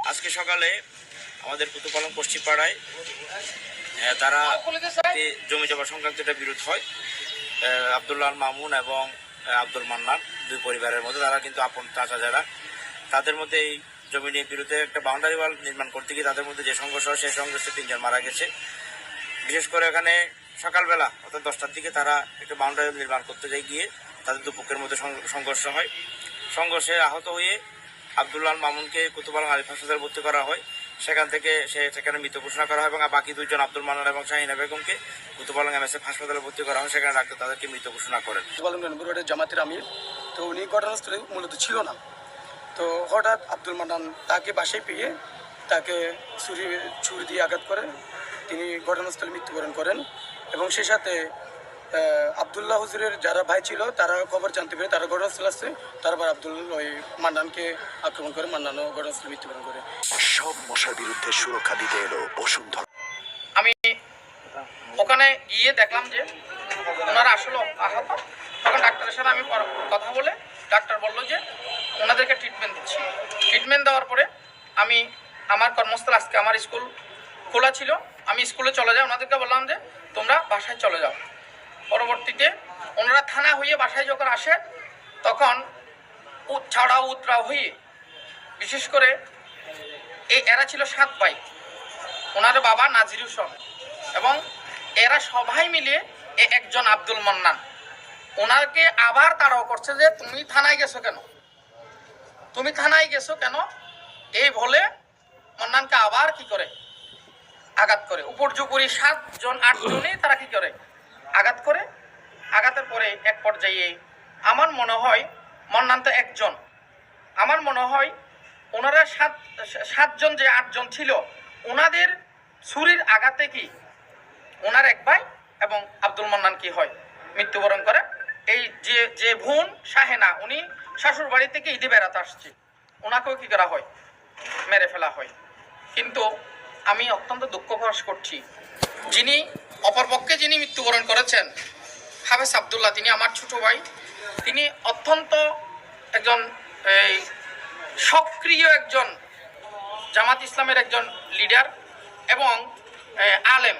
আজকে সকালে আমাদের কুতুপালং পশ্চিম পাড়ায় তারা জমি জমা সংক্রান্ত একটা বিরোধ হয়। আব্দুল্লাহ মামুন এবং আব্দুল মান্নান দুই পরিবারের মধ্যে, তারা কিন্তু আপন চাচা যারা, তাদের মধ্যে এই জমি নিয়ে বিরুদ্ধে একটা বাউন্ডারি ওয়াল নির্মাণ করতে গিয়ে তাদের মধ্যে যে সংঘর্ষ হয়, সেই সংঘর্ষে 3 জন মারা গেছে। বিশেষ করে এখানে সকালবেলা অর্থাৎ 10টার দিকে তারা একটা বাউন্ডারি নির্মাণ করতে গিয়ে তাদের দুপক্ষের মধ্যে সংঘর্ষ হয়। সংঘর্ষে আহত হয়ে আব্দুল্লাহ মামুনকে কুতুপালং আলিফ হাসপাতালে ভর্তি করা হয়। সেখান থেকে সেখানে মৃত ঘোষণা করা হয় এবং বাকি 2 জন আব্দুল মান্নান এবং শাহিনা বেগমকে কুতুপালং এমএসএফ হাসপাতালে ভর্তি করা হয়। সেখানে ডাক্তার তাদেরকে মৃত ঘোষণা করেন। জামাতের আমির তো উনি ঘটনাস্থলে মূলত ছিল না। তো হঠাৎ আব্দুল মান্নান তাকে বাসায় পেয়ে তাকে ছুরি দিয়ে আঘাত করে তিনি ঘটনাস্থলে মৃত্যুবরণ করেন। এবং সে সাথে আবদুল্লাহ হুজুরের যারা ভাই ছিল তারা খবর জানতে পেরে তারা ঘটনাস্থলে আসছে, তারপর ওই মান্নানকে আক্রমণ করে, মান্নানও ঘটনাস্থলে মৃত্যুবরণ করে। সব মশার বিরুদ্ধে সুরক্ষা দিতে এলো বসুন্ধরা। আমি ওখানে গিয়ে দেখলাম যে ওনারা আসলে আহত। তখন ডাক্তারের সাথে আমি কথা বলে ডাক্তার বললো যে ওনাদেরকে ট্রিটমেন্ট দিচ্ছি। ট্রিটমেন্ট দেওয়ার পরে আমি আমার কর্মস্থল, আজকে আমার স্কুল খোলা ছিল, আমি স্কুলে চলে যাই। ওনাদেরকে বললাম যে তোমরা বাসায় চলে যাও। পরবর্তীতে ওনারা থানা হয়ে বাসায় যখন আসে তখন ছাড়া উতরা হয়ে, বিশেষ করে এরা ছিল 7 ভাই, ওনার বাবা নাজির হোসেন এবং এরা সবাই মিলে একজন আব্দুল মান্নান ওনাকে আবার তাড়াও করছে যে তুমি থানায় গেছো কেন, তুমি থানায় গেছো কেন, এই বলে মান্নানকে আবার কি করে আঘাত করে। উপর্যুপরি 7 জন 8 জনই তারা কি করে আঘাত করে। আঘাতের পরে এক পর্যায়ে আমার মনে হয় মান্নান তো একজন, আমার মনে হয় ওনারা 7 জন যে 8 জন ছিল ওনাদের ছুরির আঘাতে কি ওনার এক ভাই এবং আব্দুল মান্নান কি হয় মৃত্যুবরণ করে। এই যে বোন শাহেনা, উনি শাশুড় বাড়ি থেকে ঈদে বেড়াতে আসছে, ওনাকেও কি করা হয়, মেরে ফেলা হয়। কিন্তু আমি অত্যন্ত দুঃখ প্রকাশ করছি, যিনি অপরপক্ষে যিনি মৃত্যুবরণ করেছেন হাফেজ আবদুল্লাহ, তিনি আমার ছোট ভাই, তিনি অত্যন্ত একজন সক্রিয় একজন জামাত ইসলামের একজন লিডার এবং আলেম।